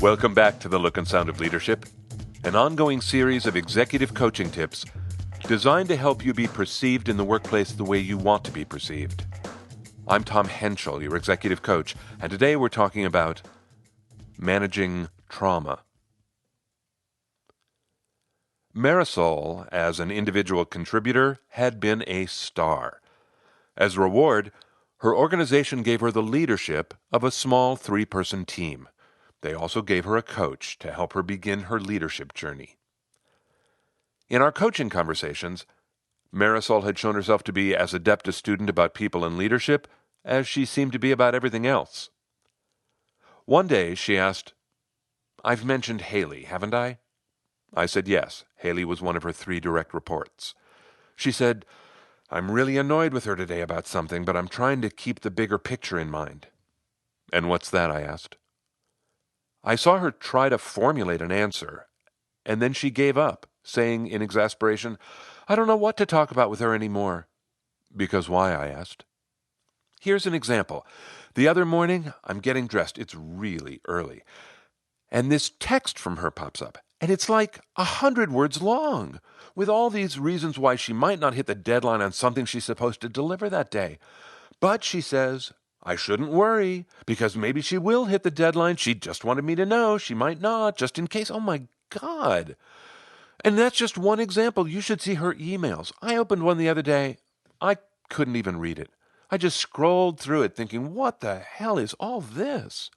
Welcome back to The Look and Sound of Leadership, an ongoing series of executive coaching tips designed to help you be perceived in the workplace the way you want to be perceived. I'm Tom Henschel, your executive coach, and today we're talking about managing trauma. Marisol, as an individual contributor, had been a star. As a reward, her organization gave her the leadership of a small 3-person team. They also gave her a coach to help her begin her leadership journey. In our coaching conversations, Marisol had shown herself to be as adept a student about people and leadership as she seemed to be about everything else. One day she asked, "I've mentioned Haley, haven't I?" I said yes. Haley was one of her 3 direct reports. She said, "I'm really annoyed with her today about something, but I'm trying to keep the bigger picture in mind." "And what's that?" I asked. I saw her try to formulate an answer, and then she gave up, saying in exasperation, "I don't know what to talk about with her anymore." "Because why?" I asked. Here's an example. The other morning, I'm getting dressed. It's really early. And this text from her pops up, and it's like 100 words long, with all these reasons why she might not hit the deadline on something she's supposed to deliver that day. But she says, I shouldn't worry, because maybe she will hit the deadline. She just wanted me to know. She might not, just in case. Oh, my God. And that's just one example. You should see her emails. I opened one the other day. I couldn't even read it. I just scrolled through it thinking, what the hell is all this?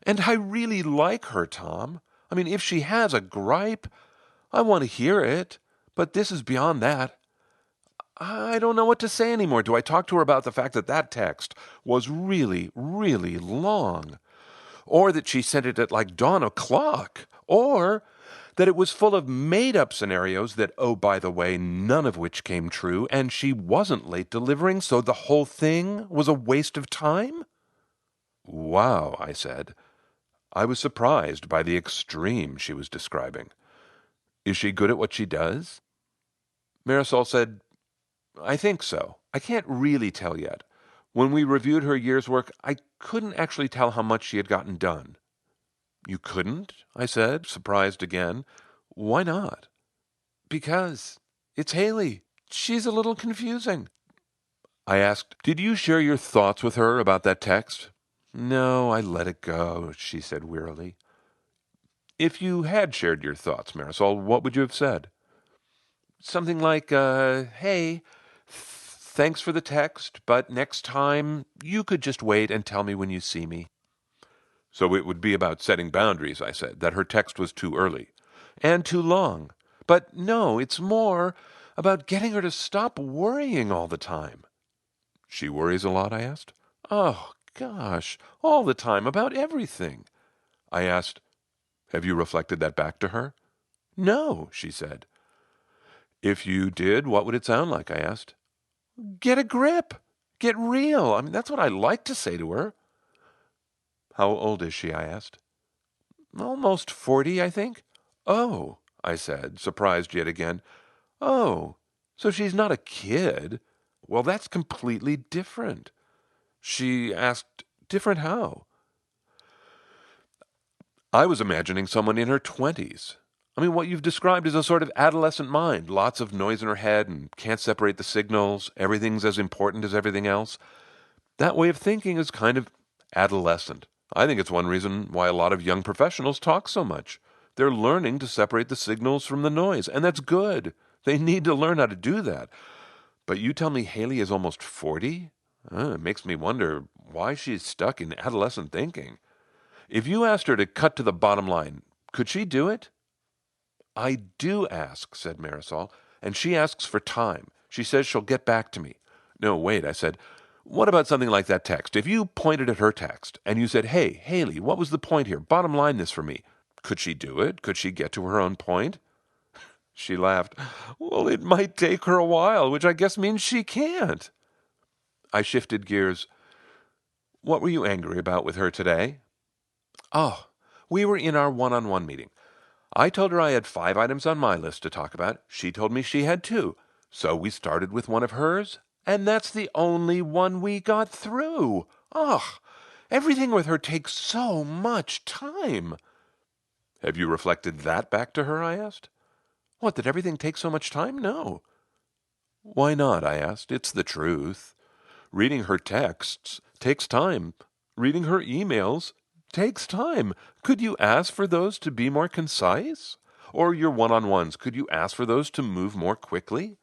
And I really like her, Tom. I mean, if she has a gripe, I want to hear it. But this is beyond that. I don't know what to say anymore. Do I talk to her about the fact that that text was really, really long? Or that she sent it at like dawn o'clock? Or that it was full of made-up scenarios that, oh, by the way, none of which came true, and she wasn't late delivering, so the whole thing was a waste of time? Wow, I said. I was surprised by the extreme she was describing. Is she good at what she does? Marisol said, I think so. I can't really tell yet. When we reviewed her year's work, I couldn't actually tell how much she had gotten done. You couldn't? I said, surprised again. Why not? Because it's Haley. She's a little confusing. I asked, did you share your thoughts with her about that text? No, I let it go, she said wearily. If you had shared your thoughts, Marisol, what would you have said? Something like, hey, thanks for the text, but next time you could just wait and tell me when you see me. So it would be about setting boundaries, I said, that her text was too early and too long. But no, it's more about getting her to stop worrying all the time. She worries a lot, I asked. Oh, gosh, all the time about everything. I asked, have you reflected that back to her? No, she said. If you did, what would it sound like? I asked. Get a grip. Get real. I mean, that's what I like to say to her. How old is she? I asked. Almost 40, I think. Oh, I said, surprised yet again. Oh, so she's not a kid. Well, that's completely different. She asked, different how? I was imagining someone in her 20s. I mean, what you've described is a sort of adolescent mind, lots of noise in her head and can't separate the signals, everything's as important as everything else. That way of thinking is kind of adolescent. I think it's one reason why a lot of young professionals talk so much. They're learning to separate the signals from the noise, and that's good. They need to learn how to do that. But you tell me Haley is almost 40? It makes me wonder why she's stuck in adolescent thinking. If you asked her to cut to the bottom line, could she do it? I do ask, said Marisol, and she asks for time. She says she'll get back to me. No, wait, I said. What about something like that text? If you pointed at her text and you said, hey, Haley, what was the point here? Bottom line this for me. Could she do it? Could she get to her own point? She laughed. Well, it might take her a while, which I guess means she can't. I shifted gears. What were you angry about with her today? Oh, we were in our one-on-one meeting. I told her I had 5 items on my list to talk about. She told me she had 2. So we started with one of hers, and that's the only one we got through. Ugh! Everything with her takes so much time. Have you reflected that back to her? I asked. What, that everything takes so much time? No. Why not? I asked. It's the truth. Reading her texts takes time. Reading her emails takes time. Could you ask for those to be more concise? Or your one-on-ones, could you ask for those to move more quickly?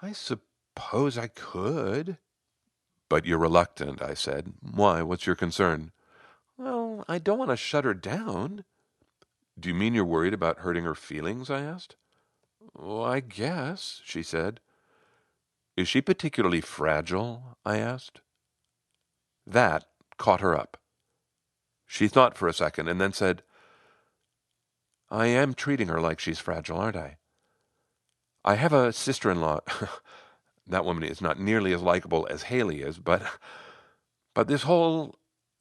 I suppose I could. But you're reluctant, I said. Why? What's your concern? Well, I don't want to shut her down. Do you mean you're worried about hurting her feelings? I asked. Well, I guess, she said. Is she particularly fragile? I asked. That caught her up. She thought for a second and then said, I am treating her like she's fragile, aren't I? I have a sister-in-law. That woman is not nearly as likable as Haley is, but this whole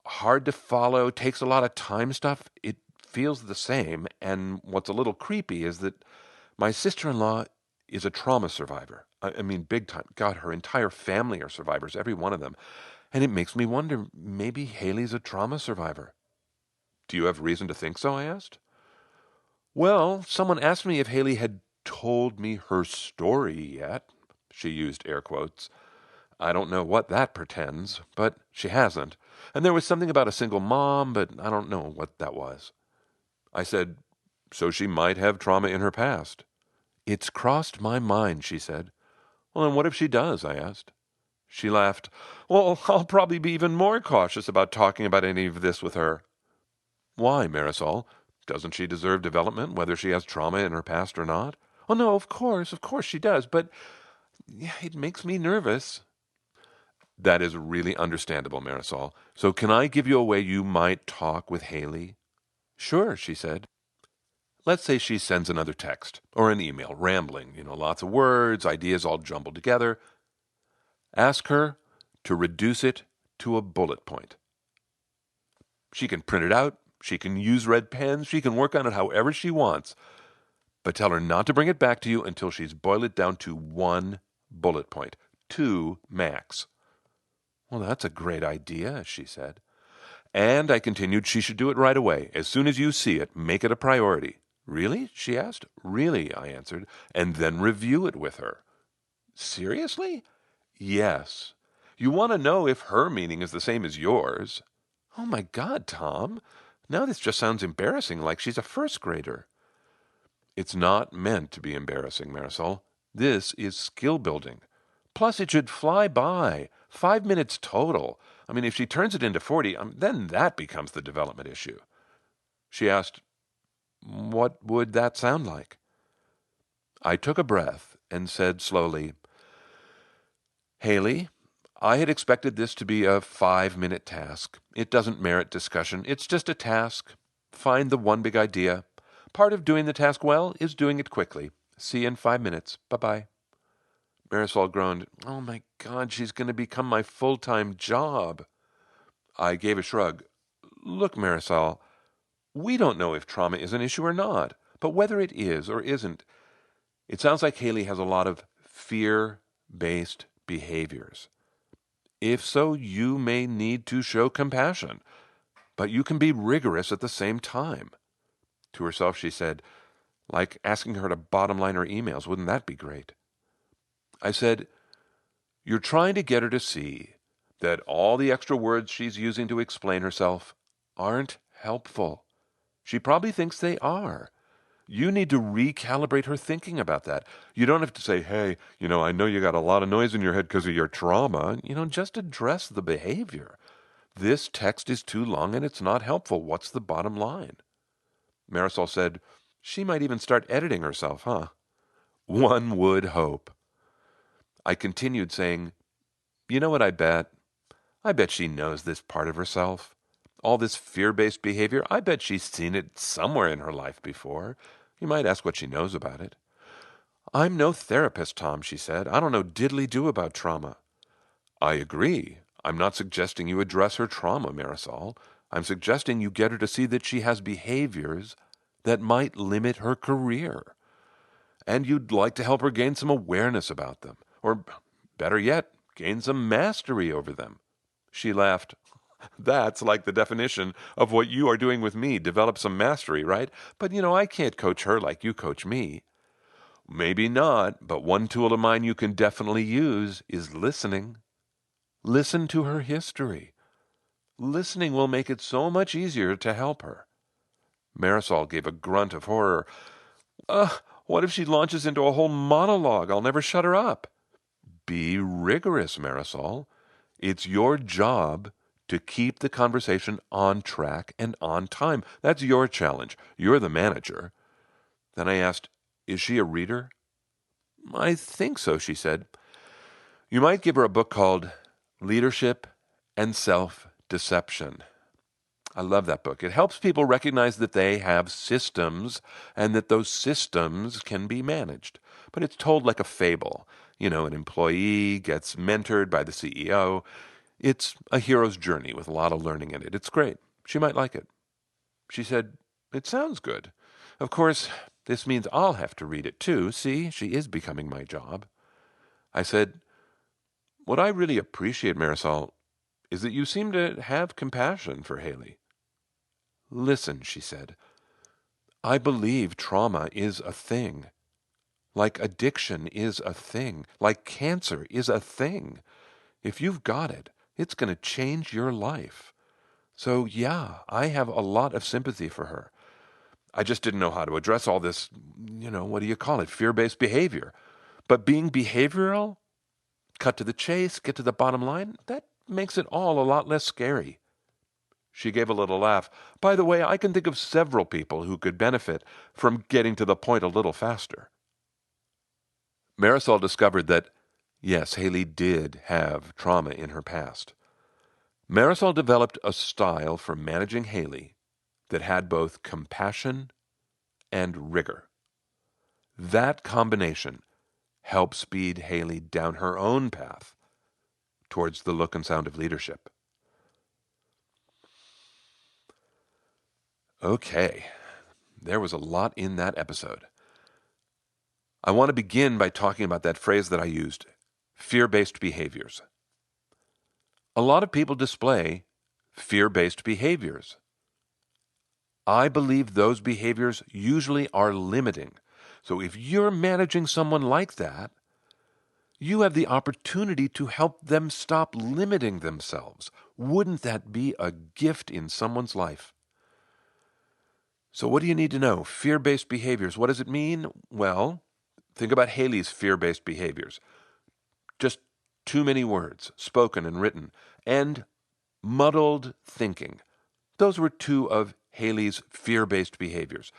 hard to follow, takes a lot of time stuff, it feels the same. And what's a little creepy is that my sister-in-law is a trauma survivor. I mean, big time. God, her entire family are survivors, every one of them. And it makes me wonder, maybe Haley's a trauma survivor. Do you have reason to think so? I asked. Well, someone asked me if Haley had told me her story yet. She used air quotes. I don't know what that pretends, but she hasn't. And there was something about a single mom, but I don't know what that was. I said, so she might have trauma in her past. It's crossed my mind, she said. Well, and what if she does? I asked. She laughed. Well, I'll probably be even more cautious about talking about any of this with her. Why, Marisol? Doesn't she deserve development, whether she has trauma in her past or not? Oh, no, of course she does, but it makes me nervous. That is really understandable, Marisol. So can I give you a way you might talk with Haley? Sure, she said. Let's say she sends another text or an email, rambling, lots of words, ideas all jumbled together. Ask her to reduce it to a bullet point. She can print it out, she can use red pens, she can work on it however she wants, but tell her not to bring it back to you until she's boiled it down to one bullet point, 2 max. Well, that's a great idea, she said. And I continued, she should do it right away. As soon as you see it, make it a priority. Really? She asked. Really, I answered, and then review it with her. Seriously? Yes. You want to know if her meaning is the same as yours. Oh my God, Tom. Now this just sounds embarrassing, like she's a first grader. It's not meant to be embarrassing, Marisol. This is skill building. Plus, it should fly by. 5 minutes total. I mean, if she turns it into 40, then that becomes the development issue. She asked, what would that sound like? I took a breath and said slowly, Haley, I had expected this to be a 5-minute task. It doesn't merit discussion. It's just a task. Find the one big idea. Part of doing the task well is doing it quickly. See you in 5 minutes. Bye-bye. Marisol groaned, oh my God, she's going to become my full-time job. I gave a shrug. Look, Marisol, we don't know if trauma is an issue or not, but whether it is or isn't, it sounds like Haley has a lot of fear-based behaviors. If so, you may need to show compassion, but you can be rigorous at the same time. To herself, she said, like asking her to bottom line her emails, wouldn't that be great? I said, you're trying to get her to see that all the extra words she's using to explain herself aren't helpful. She probably thinks they are. You need to recalibrate her thinking about that. You don't have to say, hey, I know you got a lot of noise in your head because of your trauma. Just address the behavior. This text is too long and it's not helpful. What's the bottom line? Marisol said, she might even start editing herself, huh? One would hope. I continued saying, you know what I bet? I bet she knows this part of herself. All this fear-based behavior, I bet she's seen it somewhere in her life before. You might ask what she knows about it. I'm no therapist, Tom, she said. I don't know diddly-do about trauma. I agree. I'm not suggesting you address her trauma, Marisol. I'm suggesting you get her to see that she has behaviors that might limit her career. And you'd like to help her gain some awareness about them. Or, better yet, gain some mastery over them. She laughed. That's like the definition of what you are doing with me. Develop some mastery, right? But I can't coach her like you coach me. Maybe not, but one tool of mine you can definitely use is listening. Listen to her history. Listening will make it so much easier to help her. Marisol gave a grunt of horror. What if she launches into a whole monologue? I'll never shut her up. Be rigorous, Marisol. It's your job to keep the conversation on track and on time. That's your challenge. You're the manager. Then I asked, is she a reader? I think so, she said. You might give her a book called Leadership and Self-Deception. I love that book. It helps people recognize that they have systems and that those systems can be managed. But it's told like a fable. An employee gets mentored by the CEO. It's a hero's journey with a lot of learning in it. It's great. She might like it. She said, it sounds good. Of course, this means I'll have to read it too. See, she is becoming my job. I said, what I really appreciate, Marisol, is that you seem to have compassion for Haley. Listen, she said, I believe trauma is a thing. Like addiction is a thing. Like cancer is a thing. If you've got it, it's going to change your life. So yeah, I have a lot of sympathy for her. I just didn't know how to address all this, what do you call it, fear-based behavior. But being behavioral, cut to the chase, get to the bottom line, that makes it all a lot less scary. She gave a little laugh. By the way, I can think of several people who could benefit from getting to the point a little faster. Marisol discovered that, yes, Haley did have trauma in her past. Marisol developed a style for managing Haley that had both compassion and rigor. That combination helped speed Haley down her own path towards the look and sound of leadership. Okay, there was a lot in that episode. I want to begin by talking about that phrase that I used, fear-based behaviors. A lot of people display fear-based behaviors. I believe those behaviors usually are limiting. So if you're managing someone like that, you have the opportunity to help them stop limiting themselves. Wouldn't that be a gift in someone's life? So what do you need to know? Fear-based behaviors. What does it mean? Well, think about Haley's fear-based behaviors. Just too many words, spoken and written, and muddled thinking. Those were two of Haley's fear-based behaviors.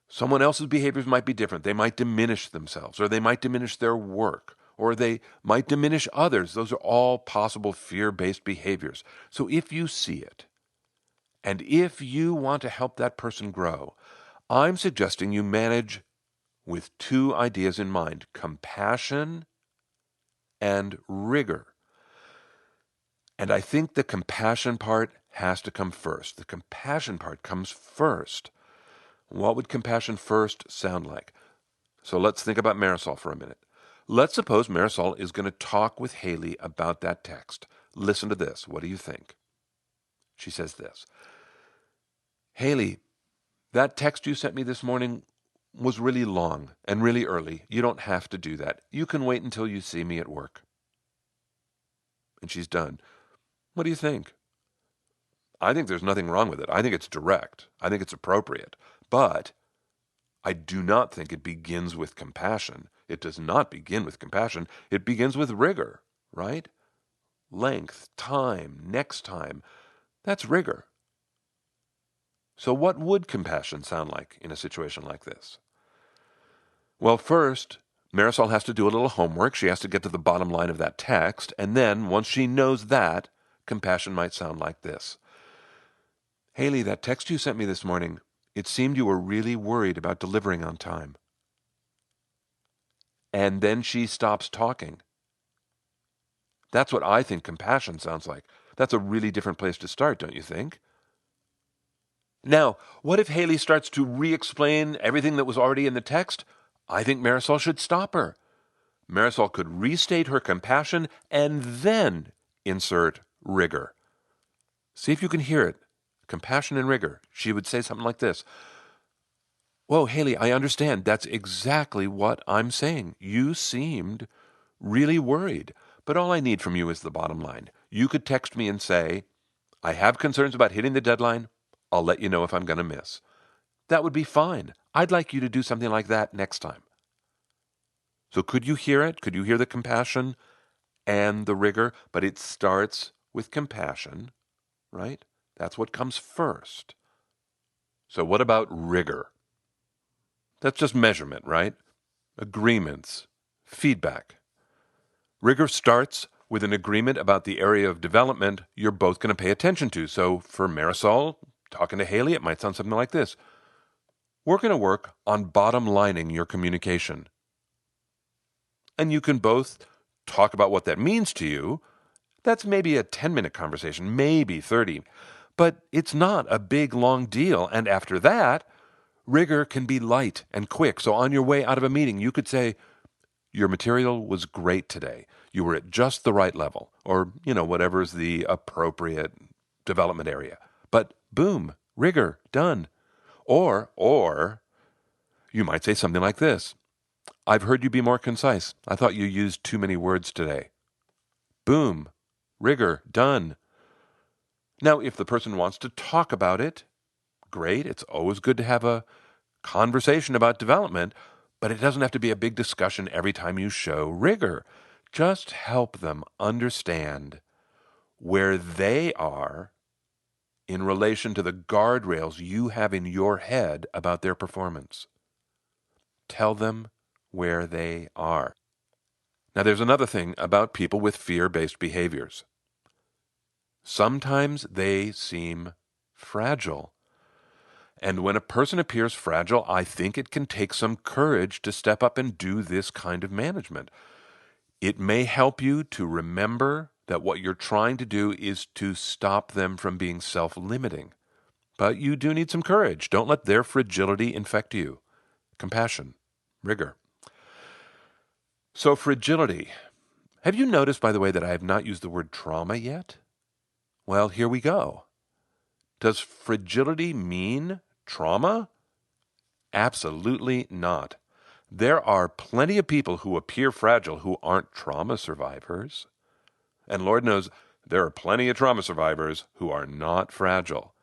Someone else's behaviors might be different. They might diminish themselves, or they might diminish their work, or they might diminish others. Those are all possible fear-based behaviors. So if you see it, and if you want to help that person grow, I'm suggesting you manage with two ideas in mind, compassion and rigor. And I think the compassion part has to come first. The compassion part comes first. What would compassion first sound like? So let's think about Marisol for a minute. Let's suppose Marisol is going to talk with Haley about that text. Listen to this. What do you think? She says this. Haley, that text you sent me this morning was really long and really early. You don't have to do that. You can wait until you see me at work. And she's done. What do you think? I think there's nothing wrong with it. I think it's direct. I think it's appropriate. But I do not think it begins with compassion. It does not begin with compassion. It begins with rigor, right? Length, time, next time. That's rigor. So what would compassion sound like in a situation like this? Well, first, Marisol has to do a little homework. She has to get to the bottom line of that text. And then, once she knows that, compassion might sound like this. Haley, that text you sent me this morning, it seemed you were really worried about delivering on time. And then she stops talking. That's what I think compassion sounds like. That's a really different place to start, don't you think? Now, what if Haley starts to re-explain everything that was already in the text? I think Marisol should stop her. Marisol could restate her compassion and then insert rigor. See if you can hear it. Compassion and rigor. She would say something like this. Whoa, Haley, I understand. That's exactly what I'm saying. You seemed really worried. But all I need from you is the bottom line. You could text me and say, I have concerns about hitting the deadline. I'll let you know if I'm going to miss. That would be fine. I'd like you to do something like that next time. So could you hear it? Could you hear the compassion and the rigor? But it starts with compassion, right? That's what comes first. So what about rigor? That's just measurement, right? Agreements, feedback. Rigor starts with an agreement about the area of development you're both going to pay attention to. So for Marisol, talking to Haley, it might sound something like this. We're going to work on bottom lining your communication. And you can both talk about what that means to you. That's maybe a 10-minute conversation, maybe 30. But it's not a big, long deal. And after that, rigor can be light and quick. So on your way out of a meeting, you could say, your material was great today. You were at just the right level, or, whatever's the appropriate development area. But boom, rigor, done. Or you might say something like this. I've heard you be more concise. I thought you used too many words today. Boom, rigor, done. Now, if the person wants to talk about it, great. It's always good to have a conversation about development, but it doesn't have to be a big discussion every time you show rigor. Just help them understand where they are in relation to the guardrails you have in your head about their performance. Tell them where they are. Now, there's another thing about people with fear-based behaviors. Sometimes they seem fragile. And when a person appears fragile, I think it can take some courage to step up and do this kind of management. It may help you to remember that what you're trying to do is to stop them from being self-limiting. But you do need some courage. Don't let their fragility infect you. Compassion, rigor. So fragility. Have you noticed, by the way, that I have not used the word trauma yet? Well, here we go. Does fragility mean trauma? Absolutely not. There are plenty of people who appear fragile who aren't trauma survivors. And Lord knows there are plenty of trauma survivors who are not fragile.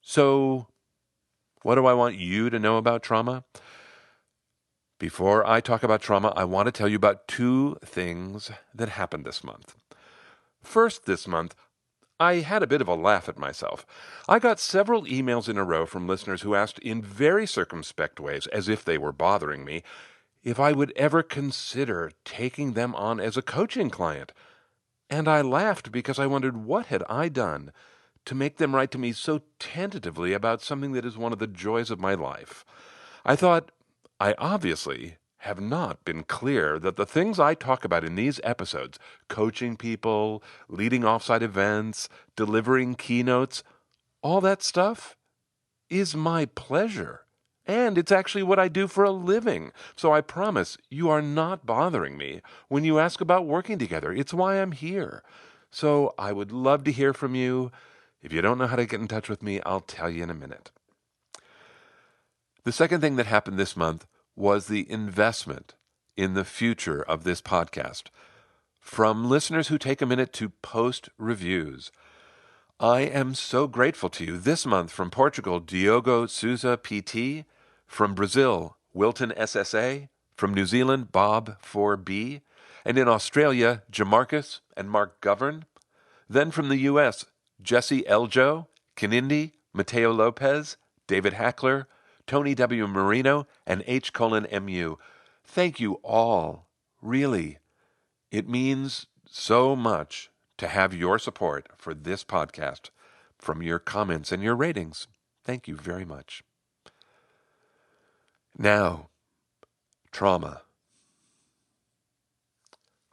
So, what do I want you to know about trauma? Before I talk about trauma, I want to tell you about two things that happened this month. First, this month, I had a bit of a laugh at myself. I got several emails in a row from listeners who asked in very circumspect ways, as if they were bothering me, if I would ever consider taking them on as a coaching client. And I laughed because I wondered what had I done to make them write to me so tentatively about something that is one of the joys of my life. I thought, I obviously have not been clear that the things I talk about in these episodes, coaching people, leading offsite events, delivering keynotes, all that stuff is my pleasure. And it's actually what I do for a living. So I promise you are not bothering me when you ask about working together. It's why I'm here. So I would love to hear from you. If you don't know how to get in touch with me, I'll tell you in a minute. The second thing that happened this month was the investment in the future of this podcast from listeners who take a minute to post reviews. I am so grateful to you. This month from Portugal, Diogo Souza PT, from Brazil, Wilton SSA, from New Zealand, Bob 4B, and in Australia, Jamarcus and Mark Govern. Then from the U.S., Jesse Eljo, Kanindi, Mateo Lopez, David Hackler, Tony W. Marino, and H. MU. Thank you all. Really. It means so much to have your support for this podcast from your comments and your ratings. Thank you very much. Now, trauma.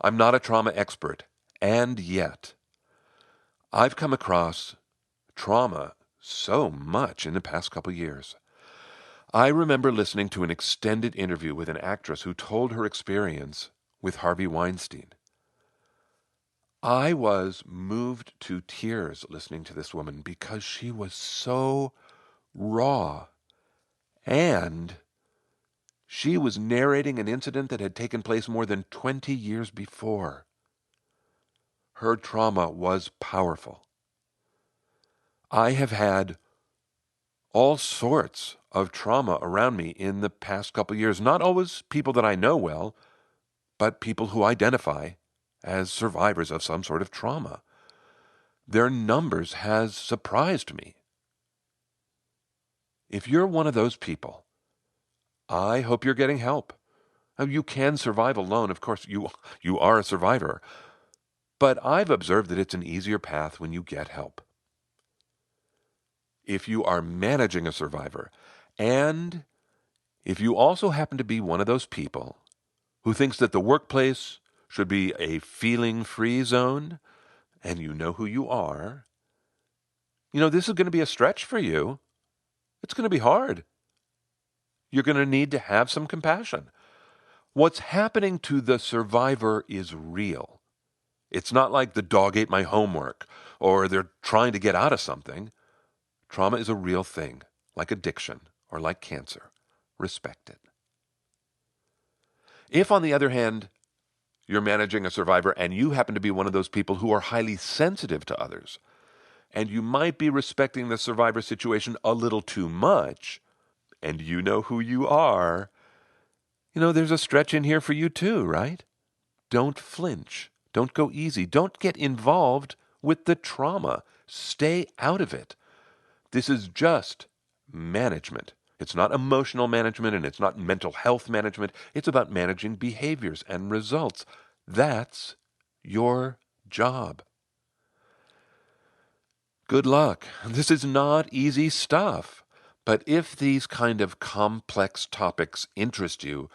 I'm not a trauma expert, and yet I've come across trauma so much in the past couple years. I remember listening to an extended interview with an actress who told her experience with Harvey Weinstein. I was moved to tears listening to this woman because she was so raw, and she was narrating an incident that had taken place more than 20 years before. Her trauma was powerful. I have had all sorts of trauma around me in the past couple of years, not always people that I know well, but people who identify as survivors of some sort of trauma. Their numbers has surprised me. If you're one of those people, I hope you're getting help. You can survive alone. Of course, you are a survivor. But I've observed that it's an easier path when you get help. If you are managing a survivor, and if you also happen to be one of those people who thinks that the workplace should be a feeling-free zone, and you know who you are, this is going to be a stretch for you. It's going to be hard. You're going to need to have some compassion. What's happening to the survivor is real. It's not like the dog ate my homework or they're trying to get out of something. Trauma is a real thing, like addiction or like cancer. Respect it. If, on the other hand, you're managing a survivor and you happen to be one of those people who are highly sensitive to others, and you might be respecting the survivor situation a little too much, and you know who you are, there's a stretch in here for you too, right? Don't flinch. Don't go easy. Don't get involved with the trauma. Stay out of it. This is just management. It's not emotional management and it's not mental health management. It's about managing behaviors and results. That's your job. Good luck. This is not easy stuff. But if these kind of complex topics interest you,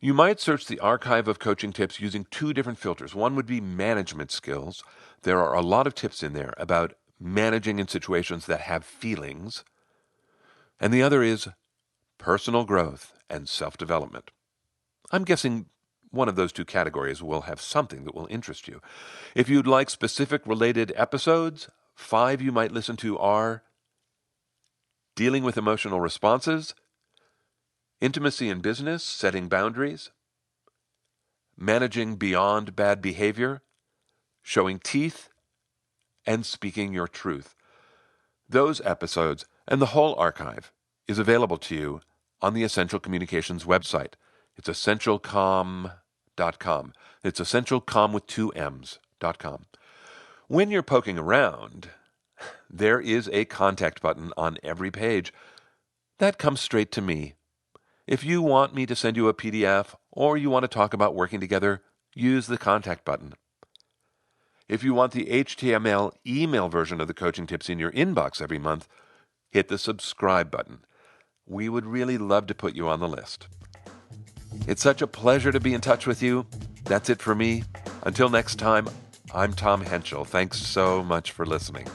you might search the archive of coaching tips using two different filters. One would be management skills. There are a lot of tips in there about managing in situations that have feelings. And the other is personal growth and self-development. I'm guessing one of those two categories will have something that will interest you. If you'd like specific related episodes, 5 you might listen to are dealing with emotional responses, intimacy in business, setting boundaries, managing beyond bad behavior, showing teeth, and speaking your truth. Those episodes and the whole archive is available to you on the Essential Communications website. It's essentialcomm.com. It's essentialcomm with 2 M's.com. When you're poking around, there is a contact button on every page. That comes straight to me. If you want me to send you a PDF or you want to talk about working together, use the contact button. If you want the HTML email version of the coaching tips in your inbox every month, hit the subscribe button. We would really love to put you on the list. It's such a pleasure to be in touch with you. That's it for me. Until next time, I'm Tom Henschel. Thanks so much for listening.